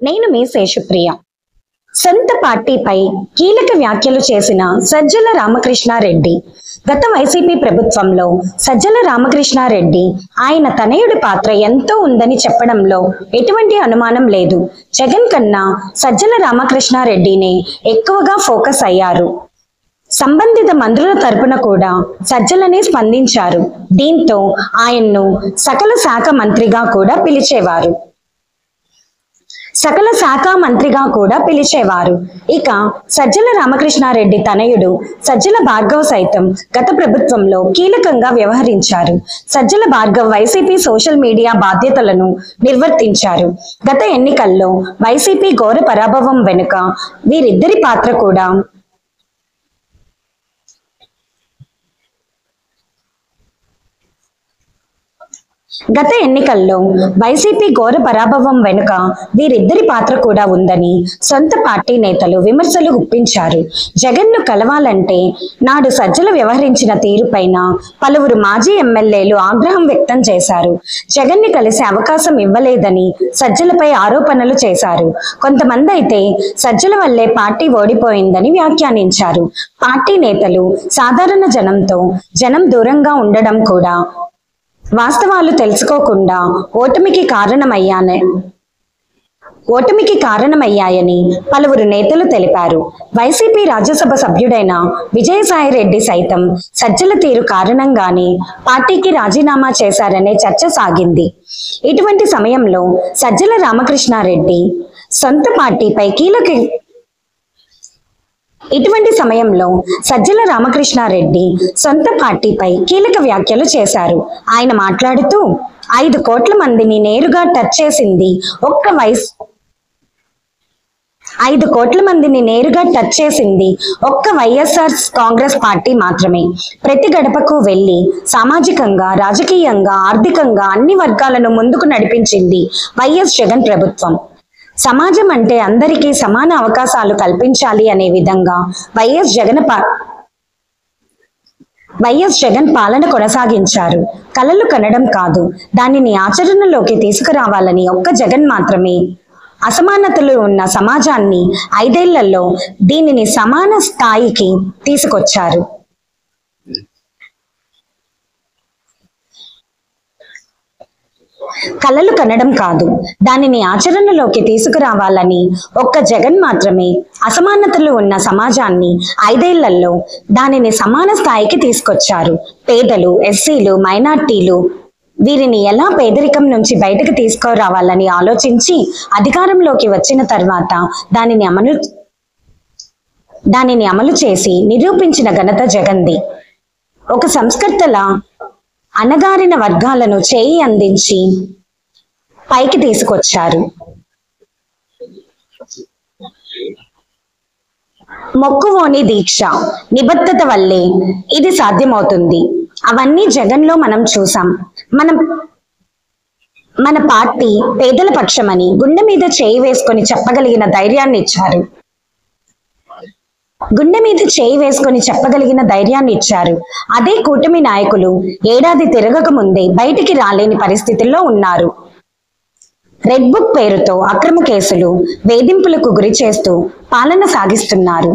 నేను మీ శేషప్రియ. సొంత పార్టీపై కీలక వ్యాఖ్యలు చేసిన సజ్జల రామకృష్ణారెడ్డి. గత వైసీపీ ప్రభుత్వంలో సజ్జల రామకృష్ణారెడ్డి ఆయన తనయుడి పాత్ర ఎంతో ఉందని చెప్పడంలో ఎటువంటి అనుమానం లేదు. జగన్ కన్నా సజ్జల రామకృష్ణారెడ్డినే ఎక్కువగా ఫోకస్ అయ్యారు. సంబంధిత మంత్రుల తరపున కూడా సజ్జలనే స్పందించారు. దీంతో ఆయన్ను సకల శాఖ మంత్రిగా కూడా పిలిచేవారు. ఇక సజ్జల రామకృష్ణారెడ్డి తనయుడు సజ్జల భార్గవ్ సైతం గత ప్రభుత్వంలో కీలకంగా వ్యవహరించారు. Sajjala Bhargav YCP social media బాధ్యతలను నిర్వర్తించారు. గత ఎన్నికల్లో వైసీపీ ఘోర పరాభవం వెనుక వీరిద్దరి పాత్ర కూడా ఉందని సొంత పార్టీ నేతలు విమర్శలు గుప్పించారు. జగన్ ను కలవాలంటే నాడు సజ్జల వ్యవహరించిన తీరుపైన పలువురు మాజీ ఎమ్మెల్యేలు ఆగ్రహం వ్యక్తం చేశారు. జగన్ ని కలిసే అవకాశం ఇవ్వలేదని సజ్జలపై ఆరోపణలు చేశారు. కొంతమంది అయితే సజ్జల వల్లే పార్టీ ఓడిపోయిందని వ్యాఖ్యానించారు. పార్టీ నేతలు సాధారణ జనం దూరంగా ఉండడం కూడా వాస్తవాలు తెలుసుకోకుండా ఓటమికి కారణమయ్యాయని పలువురు నేతలు తెలిపారు. వైసీపీ రాజ్యసభ సభ్యుడైన విజయసాయిరెడ్డి సైతం సజ్జల తీరు కారణంగానే పార్టీకి రాజీనామా చేశారనే చర్చ సాగింది. ఇటువంటి సమయంలో సజ్జల రామకృష్ణారెడ్డి సొంత పార్టీపై కీలక వ్యాఖ్యలు చేశారు. ఆయన మాట్లాడుతూ 5 కోట్ల మందిని నేరుగా టచ్ చేసింది ఒక్క వైఎస్ఆర్ కాంగ్రెస్ పార్టీ మాత్రమే. ప్రతి గడపకు వెళ్లి సామాజికంగా, రాజకీయంగా, ఆర్థికంగా అన్ని వర్గాలను ముందుకు నడిపించింది వైఎస్ జగన్ ప్రభుత్వం. సమాజం అంటే అందరికీ సమాన అవకాశాలు కల్పించాలి అనే విధంగా వైఎస్ జగన్ పాలన కొనసాగించారు. కలలు కనడం కాదు, దానిని ఆచరణలోకి తీసుకురావాలని ఒక్క జగన్ మాత్రమే అసమానతలు ఉన్న సమాజాన్ని 5 ఏళ్లలో దీనిని సమాన స్థాయికి తీసుకొచ్చారు. కలలు కనడం కాదు, దానిని ఆచరణలోకి తీసుకురావాలని ఒక్క జగన్ మాత్రమే అసమానతలు ఉన్న సమాజాన్ని 5 ఏళ్లలో దానిని సమాన స్థాయికి తీసుకొచ్చారు. పేదలు, ఎస్సీలు, మైనార్టీలు వీరిని ఎలా పేదరికం నుంచి బయటకు తీసుకురావాలని ఆలోచించి అధికారంలోకి వచ్చిన తర్వాత దానిని అమలు చేసి నిరూపించిన ఘనత జగన్ది. ఒక సంస్కర్తలా అణగారిన వర్గాలను చేయి అందించి పైకి తీసుకొచ్చారు. మొక్కువోని దీక్ష, నిబద్ధత వల్లే ఇది సాధ్యమవుతుంది. అవన్నీ జగన్ లో మనం చూసాం. మన పార్టీ పేదల పక్షమని గుండె మీద చేయి వేసుకొని చెప్పగలిగిన ధైర్యాన్ని ఇచ్చారు. అదే కూటమి నాయకులు ఏడాది తిరగక ముందే బయటికి రాలేని పరిస్థితుల్లో ఉన్నారు. రెడ్ బుక్ పేరుతో అక్రమ కేసులు, వేధింపులకు గురి చేస్తూ పాలన సాగిస్తున్నారు.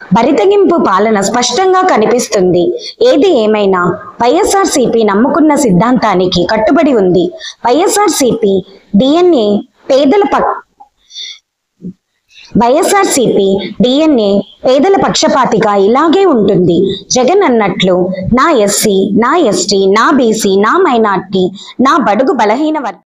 బరితెగింపు పాలన స్పష్టంగా కనిపిస్తుంది. ఏది ఏమైనా వైఎస్ఆర్సీపీ నమ్ముకున్న సిద్ధాంతానికి కట్టుబడి ఉంది. వైఎస్ఆర్సీపీ డిఎన్ఏ పేదల పక్షపాతిగా ఇలాగే ఉంటుంది. జగన్ అన్నట్లు నా ఎస్సీ, నా ఎస్టీ, నా బీసీ, నా మైనార్టీ, నా బడుగు బలహీన వర్గ